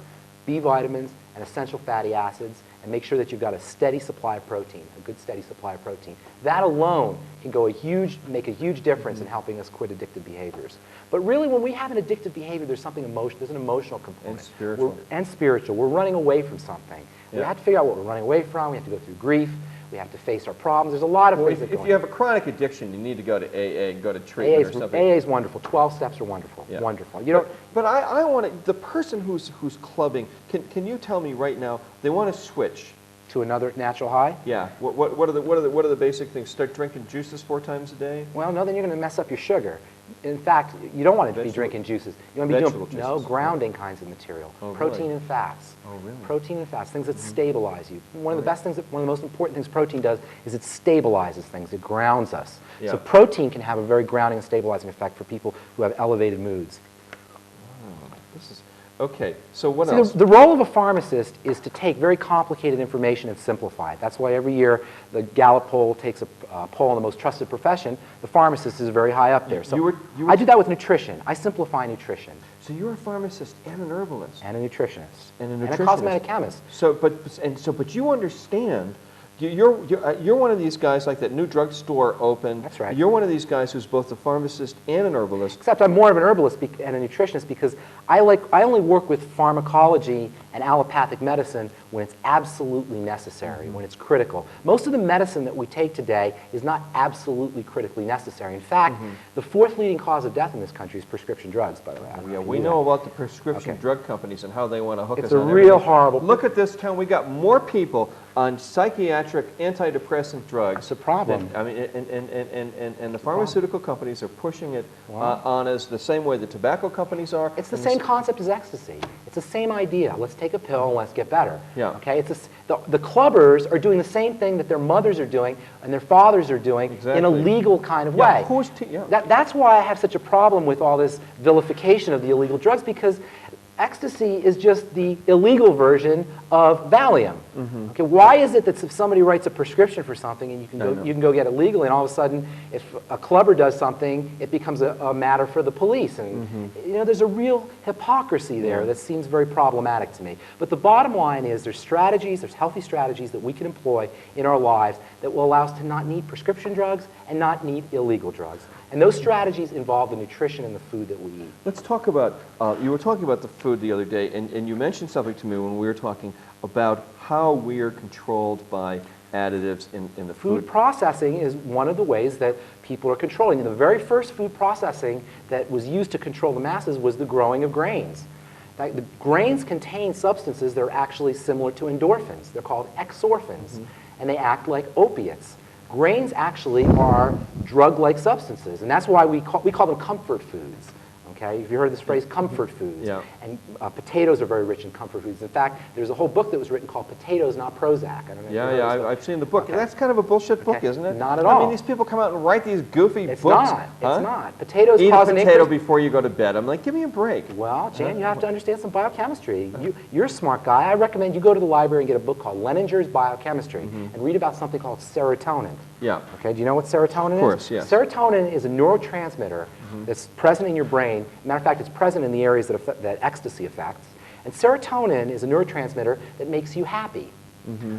B vitamins, and essential fatty acids, and make sure that you've got a steady supply of protein, a good steady supply of protein. That alone can make a huge difference in helping us quit addictive behaviors. But really, when we have an addictive behavior, there's an emotional component. And spiritual. We're running away from something. We have to figure out what we're running away from. We have to go through grief. We have to face our problems. There's a lot of things that go on. If you have a chronic addiction, you need to go to AA and go to treatment or something. AA is wonderful. 12 steps are wonderful. Yeah. Wonderful. But I want to, the person who's clubbing, can you tell me right now, they want to switch to another natural high? Yeah. What are the basic things? Start drinking juices 4 times a day? Well, no, then you're going to mess up your sugar. In fact, you don't want to be drinking juices. You want to be doing grounding kinds of material. Protein and fats. Oh, really? Protein and fats, things that stabilize you. One of the most important things protein does is it stabilizes things. It grounds us. Yeah. So protein can have a very grounding and stabilizing effect for people who have elevated moods. Okay, so what else? The role of a pharmacist is to take very complicated information and simplify it. That's why every year the Gallup poll takes a poll on the most trusted profession. The pharmacist is very high up there. So I do that with nutrition. I simplify nutrition. So you're a pharmacist and an herbalist. And a nutritionist. And a cosmetic chemist. But you understand. You're one of these guys like that new drugstore opened. That's right. You're one of these guys who's both a pharmacist and an herbalist. Except I'm more of an herbalist and a nutritionist because I only work with pharmacology and allopathic medicine when it's absolutely necessary, when it's critical. Most of the medicine that we take today is not absolutely critically necessary. In fact, the 4th leading cause of death in this country is prescription drugs, by the way. Yeah, we know about the prescription drug companies and how they want to hook us on It's a real horrible... Look at this town. We got more people on psychiatric antidepressant drugs. That's a problem. And the pharmaceutical companies are pushing it on us the same way the tobacco companies are. It's the same concept as ecstasy. It's the same idea. Let's take a pill and let's get better. Yeah. Okay. The clubbers are doing the same thing that their mothers are doing and their fathers are doing in a legal kind of way. That's why I have such a problem with all this vilification of the illegal drugs, because ecstasy is just the illegal version of Valium. Okay, why is it that if somebody writes a prescription for something and you can go get it legally, and all of a sudden, if a clubber does something, it becomes a matter for the police? And there's a real hypocrisy there that seems very problematic to me. But the bottom line is there's healthy strategies that we can employ in our lives that will allow us to not need prescription drugs and not need illegal drugs. And those strategies involve the nutrition and the food that we eat. Let's talk about, you were talking about the food the other day, and you mentioned something to me when we were talking about how we are controlled by additives in the food. Food processing is one of the ways that people are controlling. The very first food processing that was used to control the masses was the growing of grains. The grains contain substances that are actually similar to endorphins. They're called exorphins, and they act like opiates. Grains actually are drug-like substances, and that's why we call them comfort foods. Okay, have you heard this phrase, comfort foods? Yeah. And potatoes are very rich in comfort foods. In fact, there's a whole book that was written called Potatoes, Not Prozac. I don't know if you've heard of this book. I've seen the book. Okay. That's kind of a bullshit book, isn't it? Not at all. I mean, these people come out and write these goofy books. It's not. Potatoes Eat cause a potato before you go to bed. I'm like, give me a break. Well, Jann, you have to understand some biochemistry. You're a smart guy. I recommend you go to the library and get a book called Leninger's Biochemistry and read about something called serotonin. Yeah. Okay, do you know what serotonin is? Of course, yes. Serotonin is a neurotransmitter that's present in your brain. Matter of fact, it's present in the areas that ecstasy affects. And serotonin is a neurotransmitter that makes you happy.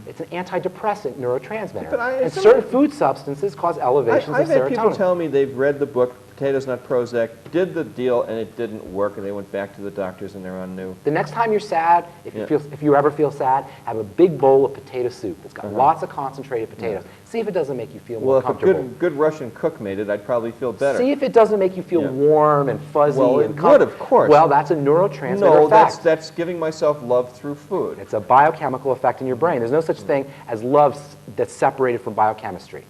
It's an antidepressant neurotransmitter. And certain food substances cause elevations of serotonin. I've had people tell me they've read the book, Potatoes Not Prozac, did the deal, and it didn't work, and they went back to the doctors and they're on new. The next time you're sad, if you ever feel sad, have a big bowl of potato soup. It's got lots of concentrated potatoes. See if it doesn't make you feel more comfortable. Well, if a good Russian cook made it, I'd probably feel better. See if it doesn't make you feel warm and fuzzy. Well, it would, of course. Well, that's a neurotransmitter effect. That's giving myself love through food. It's a biochemical effect in your brain. There's no such thing as love that's separated from biochemistry.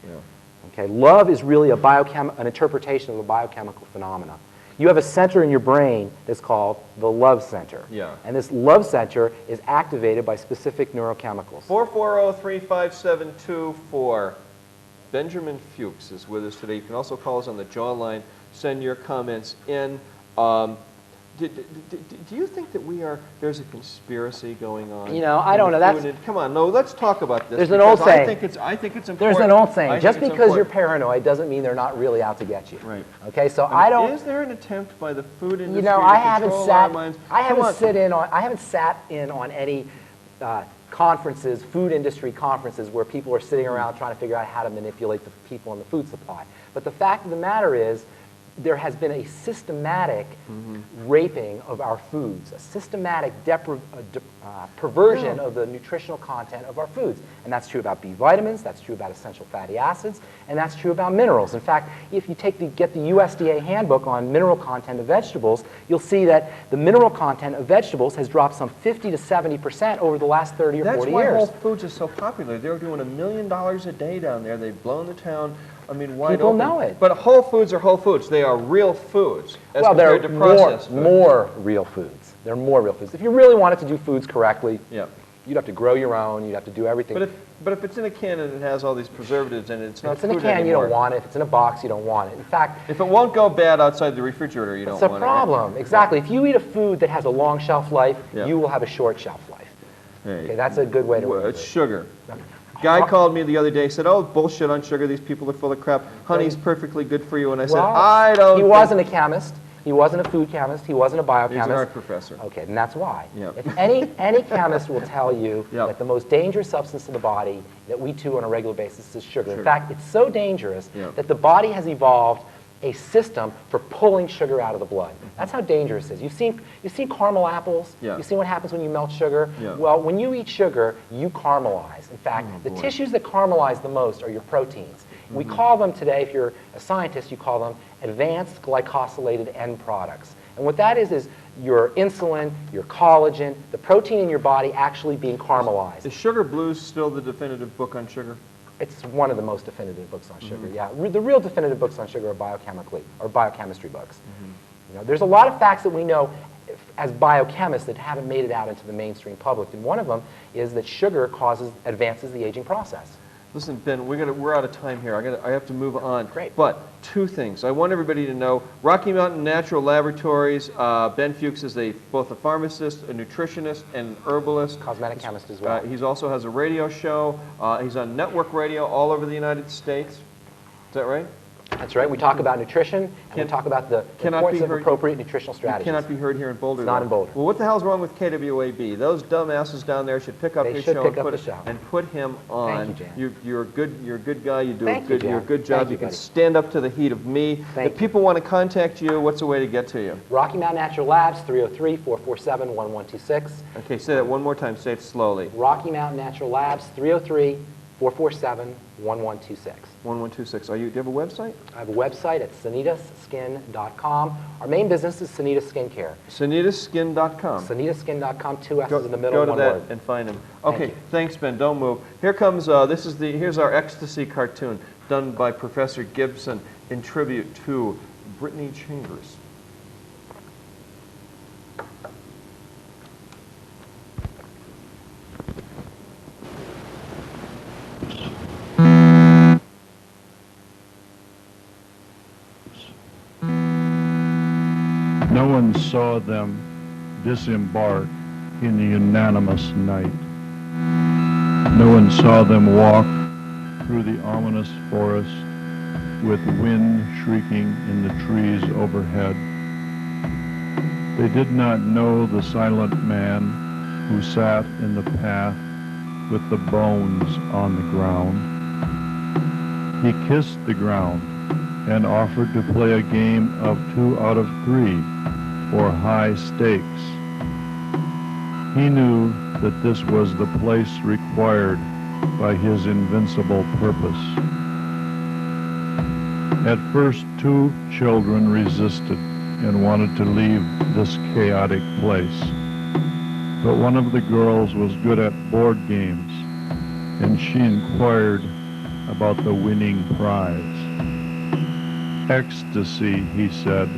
Okay, love is really an interpretation of a biochemical phenomena. You have a center in your brain that's called the love center. Yeah. And this love center is activated by specific neurochemicals. 440-35724. Benjamin Fuchs is with us today. You can also call us on the jaw line. Send your comments in. Do you think that there's a conspiracy going on? You know, I don't know. Come on, no, let's talk about this. There's an old saying. I think it's important. There's an old saying. Just because you're paranoid doesn't mean they're not really out to get you. Right. Okay, so I don't. Is there an attempt by the food industry You know, to I haven't control sat. our minds? I haven't sat in on any conferences, food industry conferences, where people are sitting around trying to figure out how to manipulate the people in the food supply. But the fact of the matter is, there has been a systematic raping of our foods, a systematic perversion of the nutritional content of our foods. And that's true about B vitamins, that's true about essential fatty acids, and that's true about minerals. In fact, if you get the USDA handbook on mineral content of vegetables, you'll see that the mineral content of vegetables has dropped some 50 to 70% over the last 30 or 40 years. That's why Whole Foods is so popular. They're doing $1 million a day down there. They've blown the town. I mean, wide People open. know it. But Whole Foods are Whole Foods. They are real foods as Well, compared they're to processed food. more real foods. They're more real foods. If you really wanted to do foods correctly, Yeah. you'd have to grow your own, you'd have to do everything. But if it's in a can and it has all these preservatives in it, it's not if it's in a food can, anymore. you don't want it. If it's in a box, you don't want it. In fact, If it won't go bad outside the refrigerator, you don't it's a want it. problem. Exactly. If you eat a food that has a long shelf life, Yeah. you will have a short shelf life. Right? Okay, that's a good way to Well, look at it's it. sugar. Guy called me the other day, said, "Oh, bullshit on sugar. These people are full of crap. Honey's perfectly good for you." And I said, Well, "I don't." He wasn't a chemist. He wasn't a food chemist. He wasn't a biochemist. He's an art professor. Okay, and that's why. Yep. If any chemist will tell you Yep. that the most dangerous substance in the body that we chew on a regular basis is sugar. Sugar. In fact, it's so dangerous Yep. that the body has evolved a system for pulling sugar out of the blood. That's how dangerous it is. You've seen caramel apples. Yeah. You've seen what happens when you melt sugar. Yeah. Well, when you eat sugar, you caramelize. In fact, the boy. tissues that caramelize the most are your proteins. We call them today, if you're a scientist, you call them advanced glycosylated end products. And what that is your insulin, your collagen, the protein in your body actually being caramelized. Is Sugar Blues still the definitive book on sugar? It's one of the most definitive books on sugar, yeah. The real definitive books on sugar are biochemistry books. You know, there's a lot of facts that we know as biochemists that haven't made it out into the mainstream public. And one of them is that sugar advances the aging process. Listen, Ben, we're out of time here. I have to move on. Great. But two things. I want everybody to know Rocky Mountain Natural Laboratories. Ben Fuchs is both a pharmacist, a nutritionist, and an herbalist. Cosmetic chemist as well. He also has a radio show. He's on network radio all over the United States. Is that right? That's right. We talk about nutrition, and we talk about the importance of appropriate nutritional strategies. It cannot be heard here in Boulder. It's not in Boulder. Well, what the hell's wrong with KWAB? Those dumbasses down there should pick up his show and put him on. Thank you, Jan. You're a good guy. You do Thank you, Jan. you're a good job. Thank you, You can buddy. stand up to the heat of me. Thank If people want to contact you, what's the way to get to you? Rocky Mountain Natural Labs, 303-447-1126. Okay, say that one more time. Say it slowly. Rocky Mountain Natural Labs, 303-447-1126. 1126. Do you have a website? I have a website at sanitaskin.com. Our main business is Sanita Skincare. Sanitaskin.com. Sanitaskin.com, 2 S's in the middle, Go to one that word. and find him. Thank Okay, you. thanks, Ben. Don't move. Here comes, here's our ecstasy cartoon done by Professor Gibson in tribute to Brittany Chambers. No one saw them disembark in the unanimous night. No one saw them walk through the ominous forest with wind shrieking in the trees overhead. They did not know the silent man who sat in the path with the bones on the ground. He kissed the ground and offered to play a game of 2 out of 3 for high stakes. He knew that this was the place required by his invincible purpose. At first, 2 children resisted and wanted to leave this chaotic place. But one of the girls was good at board games, and she inquired about the winning prize. Ecstasy, he said,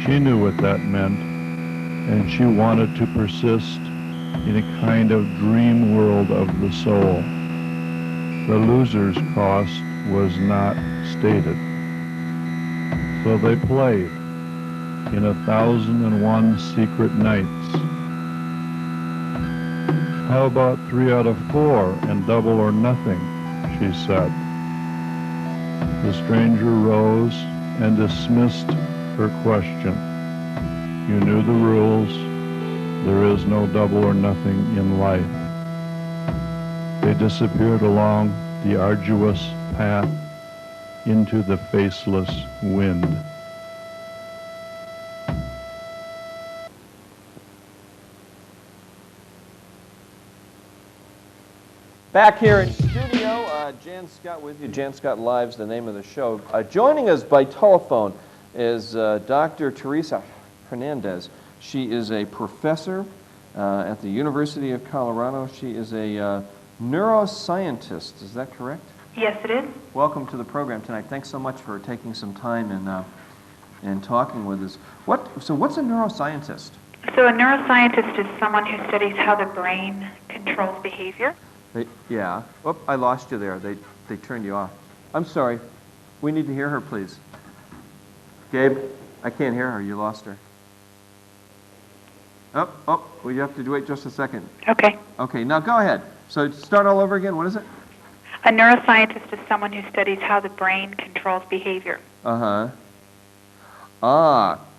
She knew what that meant, and she wanted to persist in a kind of dream world of the soul. The loser's cost was not stated. So they played in 1,001 secret nights. How about 3 out of 4 and double or nothing, she said. The stranger rose and dismissed her question. You knew the rules. There is no double or nothing in life. They disappeared along the arduous path into the faceless wind. Back here in studio, Jann Scott with you. Jann Scott Live's the name of the show. Joining us by telephone is Dr. Terresa Hernandez. She is a professor at the University of Colorado. She is a neuroscientist. Is that correct? Yes, it is. Welcome to the program tonight. Thanks so much for taking some time and talking with us. So what's a neuroscientist? So a neuroscientist is someone who studies how the brain controls behavior. Yeah. Oh, I lost you there. They turned you off. I'm sorry. We need to hear her, please. Gabe, I can't hear her. You lost her. Oh, well, you have to wait just a second. Okay. Okay, now go ahead. So start all over again. What is it? A neuroscientist is someone who studies how the brain controls behavior. Uh-huh.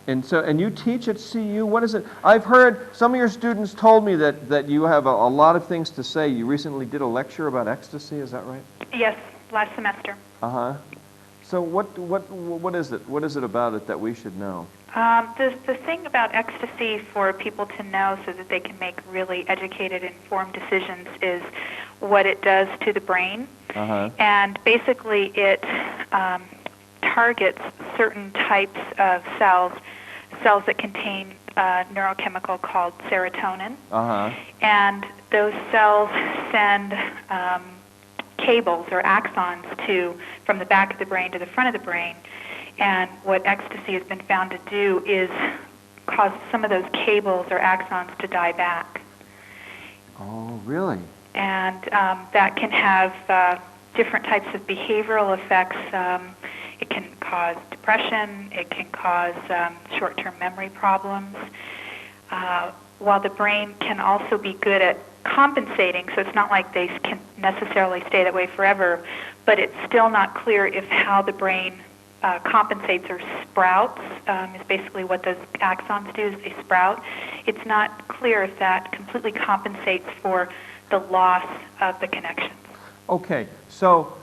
And you teach at CU. What is it? I've heard some of your students told me that you have a lot of things to say. You recently did a lecture about ecstasy. Is that right? Yes, last semester. Uh-huh. So what is it? What is it about it that we should know? The thing about ecstasy for people to know so that they can make really educated, informed decisions is what it does to the brain. Uh-huh. And basically it targets certain types of cells that contain a neurochemical called serotonin. Uh-huh. And those cells send cables or axons from the back of the brain to the front of the brain. And what ecstasy has been found to do is cause some of those cables or axons to die back. Oh, really? And that can have different types of behavioral effects. It can cause depression. It can cause short-term memory problems. While the brain can also be good at compensating, so it's not like they can necessarily stay that way forever, but it's still not clear if how the brain compensates or sprouts is basically what those axons do, is they sprout. It's not clear if that completely compensates for the loss of the connections. Okay, so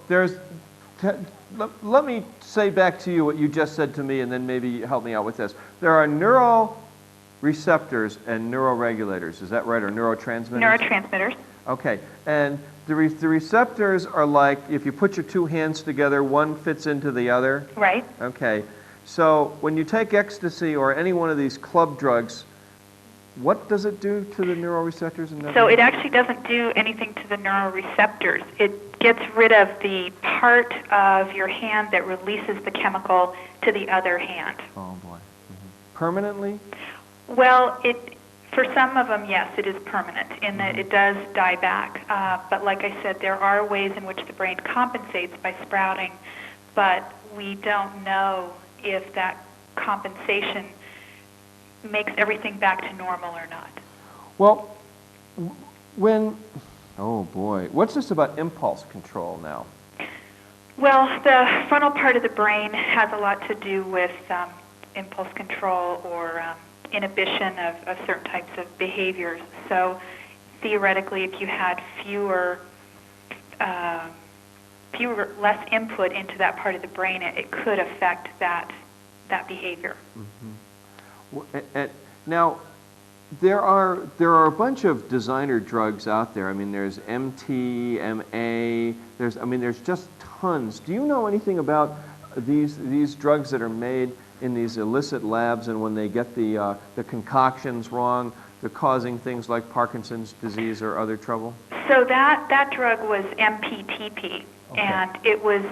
let me say back to you what you just said to me, and then maybe help me out with this. There are neuroreceptors and neuroregulators, is that right, or neurotransmitters? Neurotransmitters. Okay, and the receptors are like, if you put your two hands together, one fits into the other? Right. Okay, so when you take ecstasy or any one of these club drugs, what does it do to the neuroreceptors? So it actually doesn't do anything to the neuroreceptors. It gets rid of the part of your hand that releases the chemical to the other hand. Oh, boy. Mm-hmm. Permanently? Well, for some of them, yes, it is permanent in that it does die back. But like I said, there are ways in which the brain compensates by sprouting, but we don't know if that compensation makes everything back to normal or not. Well, oh boy, what's this about impulse control now? Well, the frontal part of the brain has a lot to do with impulse control or inhibition of certain types of behaviors. So theoretically, if you had less input into that part of the brain, it could affect that behavior. Mm-hmm. Now, there are a bunch of designer drugs out there. I mean, there's MT, MA. There's just tons. Do you know anything about these drugs that are made in these illicit labs, and when they get the concoctions wrong, they're causing things like Parkinson's disease or other trouble? So that drug was MPTP, okay. And it was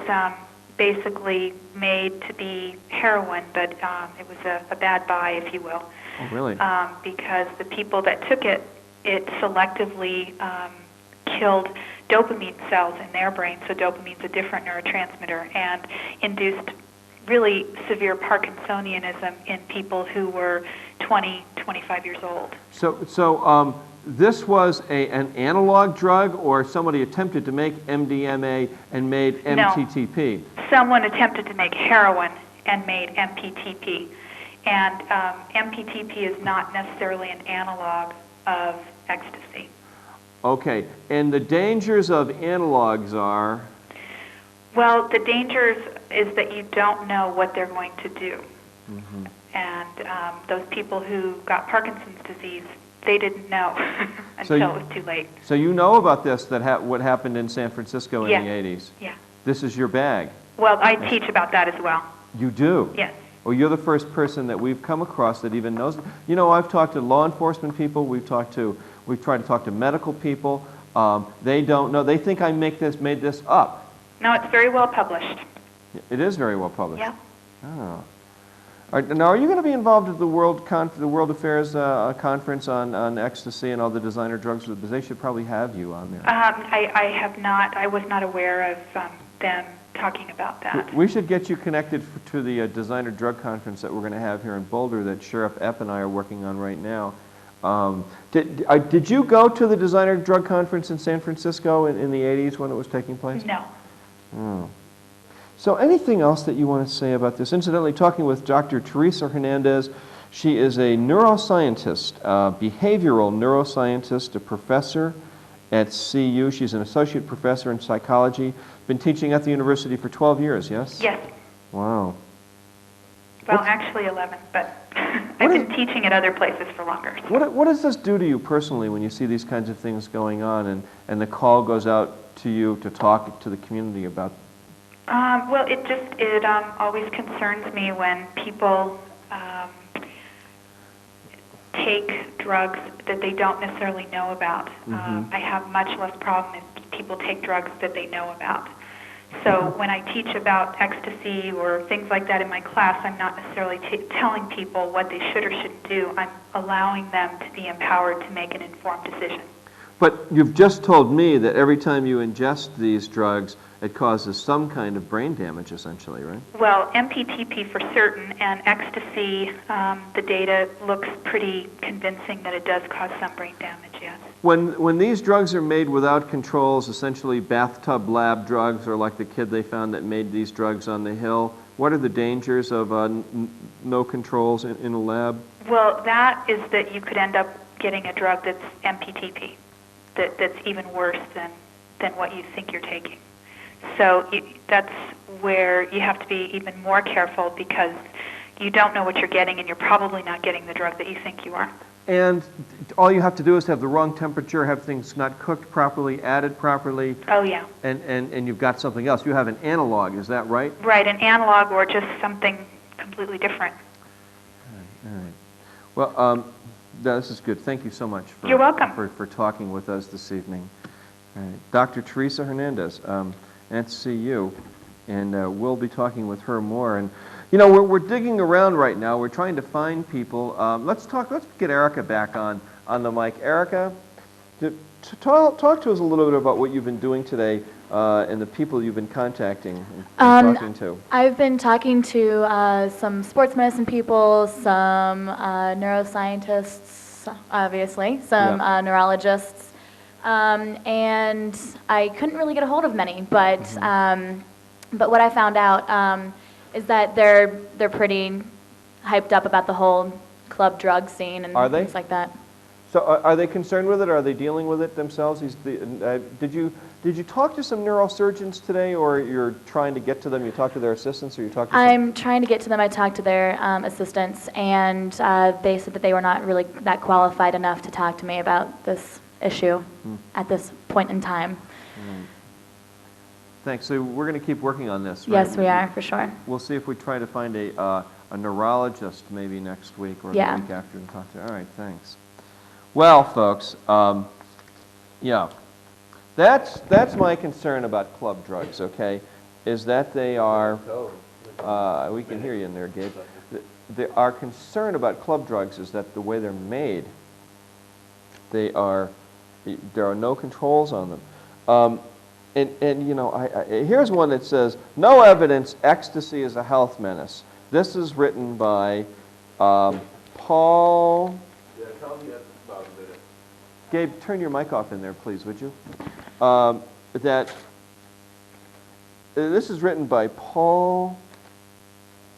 basically made to be heroin, but it was a bad buy, if you will. Oh, really? Because the people that took it, it selectively killed dopamine cells in their brain, so dopamine's a different neurotransmitter, and induced really severe Parkinsonianism in people who were 20, 25 years old. So this was an analog drug, or somebody attempted to make MDMA and made MTTP? No. Someone attempted to make heroin and made MPTP. And MPTP is not necessarily an analog of ecstasy. Okay, and the dangers of analogs are? Well, the dangers is that you don't know what they're going to do. Mm-hmm. And those people who got Parkinson's disease, they didn't know until it was too late. So you know about this, what happened in San Francisco in the 80s? Yeah. This is your bag? Well, I teach about that as well. You do? Yes. Well, you're the first person that we've come across that even knows. You know, I've talked to law enforcement people. We've tried to talk to medical people. They don't know. They think I made this up. No, it's very well published. It is very well published. Yeah. Oh. All right, now, are you going to be involved with the World Affairs conference on ecstasy and all the designer drugs? Because they should probably have you on there. I have not. I was not aware of them talking about that. We should get you connected to the designer drug conference that we're going to have here in Boulder that Sheriff Epp and I are working on right now. Did you go to the designer drug conference in San Francisco in the 80s when it was taking place? No. Oh. So anything else that you want to say about this? Incidentally, talking with Dr. Terresa Hernandez. She is a neuroscientist, behavioral neuroscientist, a professor at CU. She's an associate professor in psychology. Been teaching at the university for 12 years, yes? Yes. Wow. Well, actually 11, but I've been teaching at other places for longer. What does this do to you personally when you see these kinds of things going on and the call goes out to you to talk to the community about? Well, it always concerns me when people take drugs that they don't necessarily know about. I have much less problem if people take drugs that they know about. So when I teach about ecstasy or things like that in my class, I'm not necessarily telling people what they should or shouldn't do. I'm allowing them to be empowered to make an informed decision. But you've just told me that every time you ingest these drugs, it causes some kind of brain damage, essentially, right? Well, MPTP for certain, and ecstasy, the data looks pretty convincing that it does cause some brain damage, yes. When these drugs are made without controls, essentially bathtub lab drugs, or like the kid they found that made these drugs on the Hill, what are the dangers of no controls in a lab? Well, that is that you could end up getting a drug that's MPTP, that's even worse than what you think you're taking. So that's where you have to be even more careful because you don't know what you're getting and you're probably not getting the drug that you think you are. And all you have to do is have the wrong temperature, have things not cooked properly, added properly. Oh, yeah. And you've got something else. You have an analog, is that right? Right, an analog or just something completely different. All right. Well, this is good. Thank you so much You're welcome. For talking with us this evening. All right. Dr. Terresa Hernandez at CU, and we'll be talking with her more. And you know, we're digging around right now. We're trying to find people. Let's get Erica back on the mic. Erica, talk to us a little bit about what you've been doing today and the people you've been contacting and talking to. I've been talking to some sports medicine people, some neuroscientists, obviously, some neurologists, and I couldn't really get a hold of many. But what I found out is that they're pretty hyped up about the whole club drug scene and things like that. So are they concerned with it? Are they dealing with it themselves? Did you talk to some neurosurgeons today, or you're trying to get to them? You talk to their assistants, or you talk to I'm trying to get to them. I talked to their assistants, and they said that they were not really that qualified enough to talk to me about this issue at this point in time. Thanks. So we're going to keep working on this, right? Yes, we are, for sure. We'll see if we try to find a neurologist maybe next week or the week after and talk to her. All right, thanks. Well, folks, yeah, that's my concern about club drugs, okay? is that they are, we can hear you in there, Gabe. Our concern about club drugs is that the way they're made, there are no controls on them. And you know, here's one that says, no evidence ecstasy is a health menace. This is written by Paul. Yeah, tell me that's about a minute. Gabe, turn your mic off in there, please, would you? This is written by Paul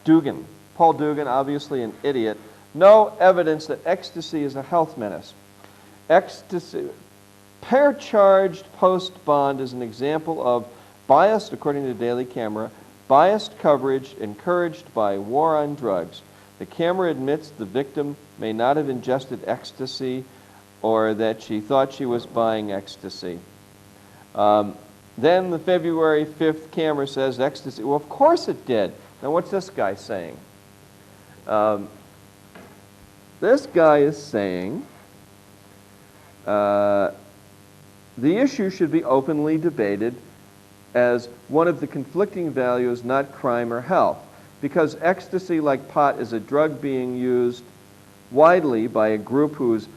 Dugan. Paul Dugan, obviously an idiot. No evidence that ecstasy is a health menace. Ecstasy, pair-charged post-bond is an example of biased, according to the Daily Camera, biased coverage encouraged by war on drugs. The camera admits the victim may not have ingested ecstasy or that she thought she was buying ecstasy. Then the February 5th camera says ecstasy. Well, of course it did. Now, what's this guy saying? This guy is saying the issue should be openly debated as one of the conflicting values, not crime or health. Because ecstasy, like pot, is a drug being used widely by a group whose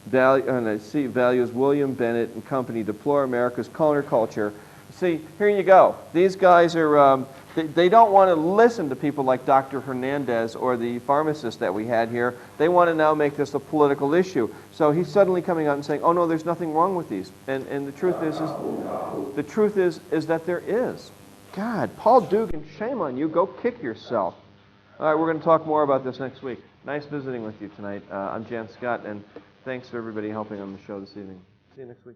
values William Bennett and company deplore America's counterculture. See, here you go. These guys are, they don't want to listen to people like Dr. Hernandez or the pharmacist that we had here. They want to now make this a political issue. So he's suddenly coming out and saying, oh no, there's nothing wrong with these. And the truth is that there is. God, Paul Dugan, shame on you. Go kick yourself. All right, we're going to talk more about this next week. Nice visiting with you tonight. I'm Jann Scott, and thanks to everybody helping on the show this evening. See you next week.